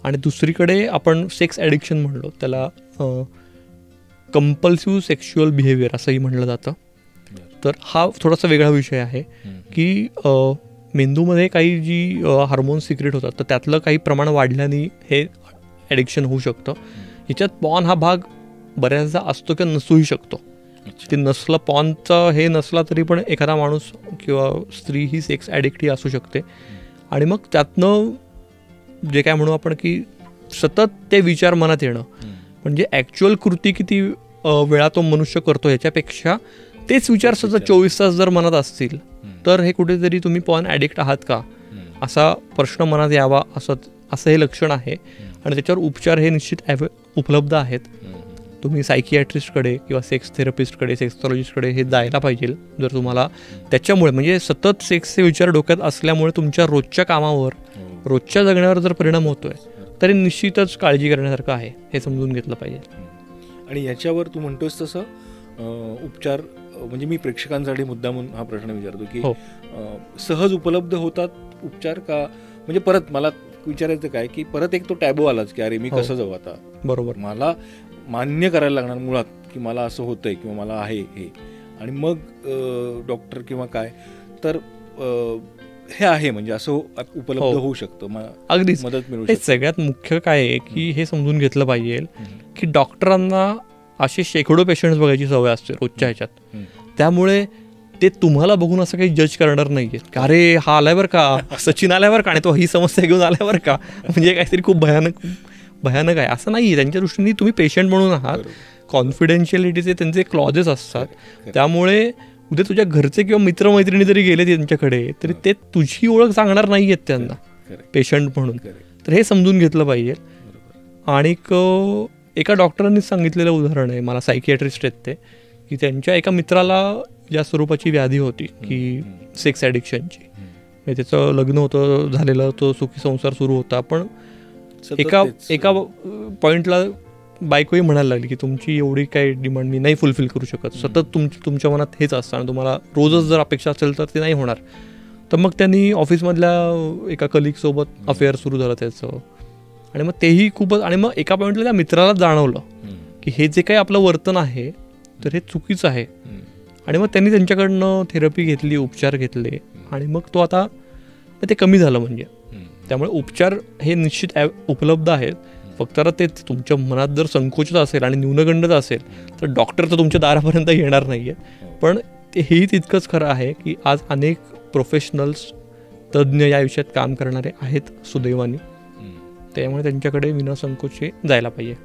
आणि दुसरीकडे आपण सेक्स ॲडिक्शन म्हणलो, त्याला कंपल्सिव्ह सेक्शुअल बिहेवियर असंही म्हणलं जातं. तर हा थोडासा वेगळा विषय आहे की मेंदूमध्ये काही जी हार्मोन्स सिक्रेट होतात तर त्यातलं काही प्रमाण वाढल्याने हे ॲडिक्शन होऊ शकतं. ह्याच्यात पॉर्न हा भाग बऱ्याचदा असतो किंवा नसूही शकतो. ते नसलं, पॉर्नचं हे नसला तरी पण एखादा माणूस किंवा स्त्री ही सेक्स ॲडिक्ट ही असू शकते. आणि मग त्यातनं जे काय म्हणू आपण की सतत ते विचार मनात येणं, म्हणजे ॲक्च्युअल कृती किती वेळा तो मनुष्य करतो ह्याच्यापेक्षा तेच विचार सतत 24 तास जर मनात असतील तर हे कुठेतरी तुम्ही पॉर्न ॲडिक्ट आहात का असा प्रश्न मनात यावा असं हे लक्षण आहे. आणि त्याच्यावर उपचार हे निश्चित उपलब्ध आहेत. तुम्ही सायकियाट्रिस्टकडे किंवा सेक्स थेरपिस्टकडे, सेक्सॉलॉजिस्टकडे हे जायला पाहिजे जर तुम्हाला त्याच्यामुळे, म्हणजे सतत सेक्सचे विचार डोक्यात असल्यामुळे तुमच्या रोजच्या कामावर, रोजच्या जगण्यावर जर परिणाम होतोय तरी निश्चितच काळजी करण्यासारखं आहे, हे समजून घेतलं पाहिजे. आणि याच्यावर तू म्हणतोस तसं उपचार, म्हणजे मी प्रेक्षकांसाठी मुद्दा म्हणून हा प्रश्न विचारतो की सहज उपलब्ध होतात उपचार का? म्हणजे परत मला विचारायचं काय की परत एक तो टॅबू आलाच की अरे मी कसं जाऊ आता. बरोबर, मला मान्य करायला लागणार मुळात की मला असं होतंय किंवा मला आहे हे, आणि मग डॉक्टर किंवा काय तर हे आहे म्हणजे असं उपलब्ध होऊ शकतं, अगदीच मदत मिळू शकते. सगळ्यात मुख्य काय आहे की हे समजून घेतलं पाहिजे की डॉक्टरांना असे शेकडो पेशंट्स बघायची सवय असते रोजच्या ह्याच्यात. त्यामुळे ते तुम्हाला बघून असं काही जज करणार नाहीये की अरे हा आलाय बरं का, सचिन आलाय बरं का, आणि तो ही समस्या घेऊन आलाय बरं का, म्हणजे काहीतरी खूप भयानक आहे असं नाही. त्यांच्या दृष्टीने तुम्ही पेशंट म्हणून आहात. कॉन्फिडेन्शियलिटीचे त्यांचे क्लॉजेस असतात. त्यामुळे उद्या तुझ्या घरचे किंवा मित्रमैत्रिणी जरी गेले त्यांच्याकडे तरी ते तुझी ओळख सांगणार नाही आहेत त्यांना पेशंट म्हणून. तर हे समजून घेतलं पाहिजे. आणि एका डॉक्टरांनीच सांगितलेलं उदाहरण आहे, मला सायकियाट्रिस्ट आहेत ते, की त्यांच्या एका मित्राला ज्या स्वरूपाची व्याधी होती की सेक्स ॲडिक्शनची, म्हणजे त्याचं लग्न होतं झालेलं, तो सुखी संसार सुरू होता, पण एका पॉईंटला बायकोही म्हणायला लागली की तुमची एवढी काही डिमांड मी नाही फुलफिल करू शकत, सतत तुमच्या मनात हेच असतं आणि तुम्हाला रोजच जर अपेक्षा असेल तर ते नाही होणार. तर मग त्यांनी ऑफिसमधल्या एका कलिगसोबत अफेअर सुरू झालं त्याचं, आणि मग तेही खूपच, आणि मग एका पॉईंटला त्या मित्रालाच जाणवलं की हे जे काही आपलं वर्तन आहे तर हे चुकीचं आहे. आणि मग त्यांनी त्यांच्याकडनं थेरपी घेतली, उपचार घेतले, आणि मग तो आता ते कमी झालं. म्हणजे त्यामुळे उपचार हे निश्चित उपलब्ध आहेत. फक्त ते तुमच्या मनात जर संकोचित असेल आणि न्यूनगंडच असेल तर डॉक्टर तर तुमच्या दारापर्यंत येणार नाही आहे. पण हेही तितकंच खरं आहे की आज अनेक प्रोफेशनल्स, तज्ज्ञ या विषयात काम करणारे आहेत सुदैवाने, त्यामुळे त्यांच्याकडे विनासंकोचे जायला पाहिजे.